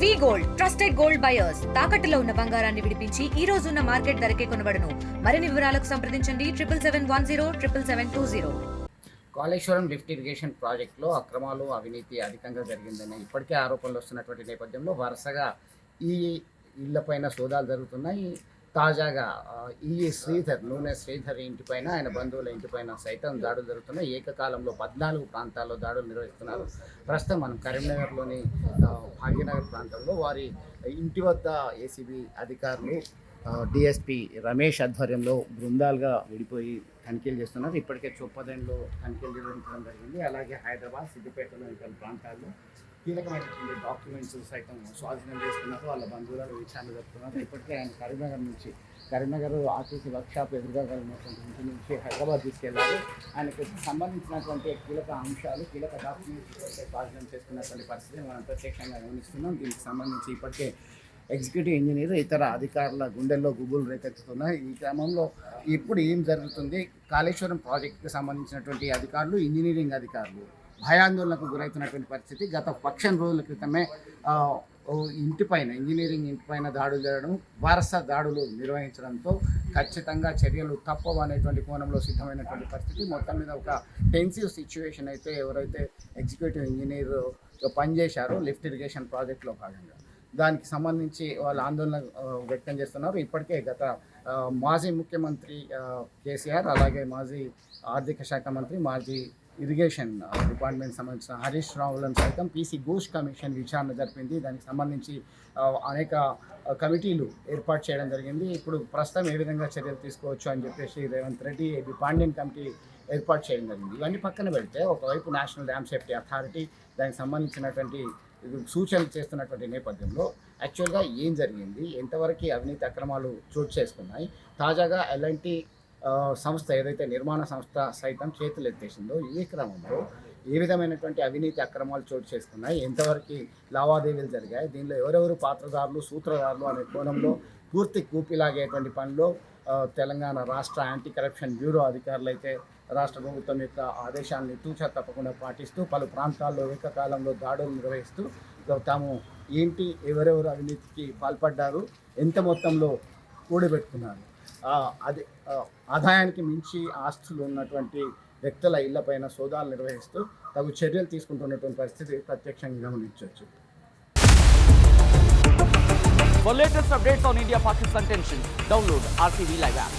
వి gold trusted gold buyers తాకట్టులో ఉన్న బంగారాన్ని విడిపించి ఈ రోజు ఉన్న మార్కెట్ ధరకే కొనబడును. మరిన్ని వివరాలకు సంప్రదించండి 7771077720. కాళేశ్వరం లిఫ్ట్ ఇరిగేషన్ ప్రాజెక్టులో అక్రమాలు అవినీతి అధికంగా జరిగిందని ఇప్పటికే ఆరోపణలు వస్తున్నటువంటి నేపథ్యంలో వరుసగా ఈ ఇళ్లపైన సోదాలు జరుగుతున్నాయి. తాజాగా నూనె శ్రీధర్ ఇంటిపైన ఆయన బంధువుల ఇంటిపైన సైతం దాడులు జరుగుతున్నాయి. ఏకకాలంలో 14 ప్రాంతాల్లో దాడులు నిర్వహిస్తున్నారు. ప్రస్తుతం మనం కరీంనగర్లోని భాగ్యనగర్ ప్రాంతంలో వారి ఇంటి వద్ద ఏసీబీ అధికారులు డిఎస్పీ రమేష్ ఆధ్వర్యంలో బృందాలుగా విడిపోయి తనిఖీలు చేస్తున్నారు. ఇప్పటికే చొప్పదంలో తనిఖీలు నిర్వహించడం జరిగింది. అలాగే హైదరాబాద్, సిద్దిపేటలో ఇతర ప్రాంతాల్లో కీలకమైనటువంటి డాక్యుమెంట్స్ సైతం స్వాధీనం చేసుకున్నారు. వాళ్ళ బంధువులను విచారణ జరుపుతున్నారు. ఇప్పటికే ఆయన కరీంనగర్ ఆర్టీసీ వర్క్షాప్ ఎదురుగా కలిగినటువంటి ఇంటి నుంచి హైదరాబాద్ తీసుకెళ్లారు. ఆయనకు సంబంధించినటువంటి కీలక అంశాలు, కీలక డాక్యుమెంట్స్ స్వాధీనం చేసుకున్నటువంటి పరిస్థితి మనం ప్రత్యక్షంగా గమనిస్తున్నాం. దీనికి సంబంధించి ఇప్పటికే ఎగ్జిక్యూటివ్ ఇంజనీర్ ఇతర అధికారుల గుండెల్లో గుబులు రేకెత్తుతున్నాయి. ఈ క్రమంలో ఇప్పుడు ఏం జరుగుతుంది? కాళేశ్వరం ప్రాజెక్టుకి సంబంధించినటువంటి అధికారులు, ఇంజనీరింగ్ అధికారులు భయాందోళనకు గురవుతున్నటువంటి పరిస్థితి. గత పక్షం రోజుల క్రితమే ఇంజనీరింగ్ ఇంటిపైన దాడులు జరగడం, వరుస దాడులు నిర్వహించడంతో ఖచ్చితంగా చర్యలు తప్పవు అనేటువంటి కోణంలో సిద్ధమైనటువంటి పరిస్థితి. మొత్తం మీద ఒక టెన్సివ్ సిచ్యువేషన్ అయితే ఎవరైతే ఎగ్జిక్యూటివ్ ఇంజనీర్ పనిచేశారో లిఫ్ట్ ఇరిగేషన్ ప్రాజెక్టులో భాగంగా దానికి సంబంధించి వాళ్ళు ఆందోళన వ్యక్తం చేస్తున్నారు. ఇప్పటికే మాజీ ముఖ్యమంత్రి కేసీఆర్, అలాగే మాజీ ఆర్థిక శాఖ మంత్రి, మాజీ ఇరిగేషన్ డిపార్ట్మెంట్ సంబంధించిన హరీష్ రావులను సైతం పీసీ ఘోష్ కమిషన్ విచారణ జరిపింది. దానికి సంబంధించి అనేక కమిటీలు ఏర్పాటు చేయడం జరిగింది. ఇప్పుడు ప్రస్తుతం ఏ విధంగా చర్యలు తీసుకోవచ్చు అని చెప్పేసి రేవంత్ రెడ్డి పాండ్యన్ కమిటీ ఏర్పాటు చేయడం జరిగింది. ఇవన్నీ పక్కన పెడితే ఒకవైపు నేషనల్ డ్యామ్ సేఫ్టీ అథారిటీ దానికి సంబంధించినటువంటి సూచనలు చేస్తున్నటువంటి నేపథ్యంలో యాక్చువల్గా ఏం జరిగింది, ఎంతవరకు అవినీతి అక్రమాలు చోటు చేసుకున్నాయి, తాజాగా ఎలాంటి సంస్థ ఏదైతే నిర్మాణ సంస్థ సైతం చేతులు ఎత్తేసిందో ఈ క్రమంలో ఏ విధమైనటువంటి అవినీతి అక్రమాలు చోటు చేసుకున్నాయి, ఎంతవరకు లావాదేవీలు జరిగాయి, దీనిలో ఎవరెవరు పాత్రదారులు, సూత్రధారులు అనే కోణంలో పూర్తి కూపిలాగేటువంటి పనిలో తెలంగాణ రాష్ట్ర యాంటీ కరప్షన్ బ్యూరో అధికారులు అయితే రాష్ట్ర ప్రభుత్వం యొక్క ఆదేశాలను తూచా తప్పకుండా పాటిస్తూ పలు ప్రాంతాల్లో ఏకకాలంలో దాడులు నిర్వహిస్తూ తాము ఎవరెవరు అవినీతికి పాల్పడ్డారు, ఎంత మొత్తంలో కూడబెట్టుకున్నారు, ఆదాయానికి మించి ఆస్తులు ఉన్నటువంటి వ్యక్తుల ఇళ్లపైన సోదాలు నిర్వహిస్తూ తగు చర్యలు తీసుకుంటున్నటువంటి పరిస్థితి ప్రత్యక్షంగా గమనించవచ్చు. For latest updates on India-Pakistan tensions, download RTV Live app.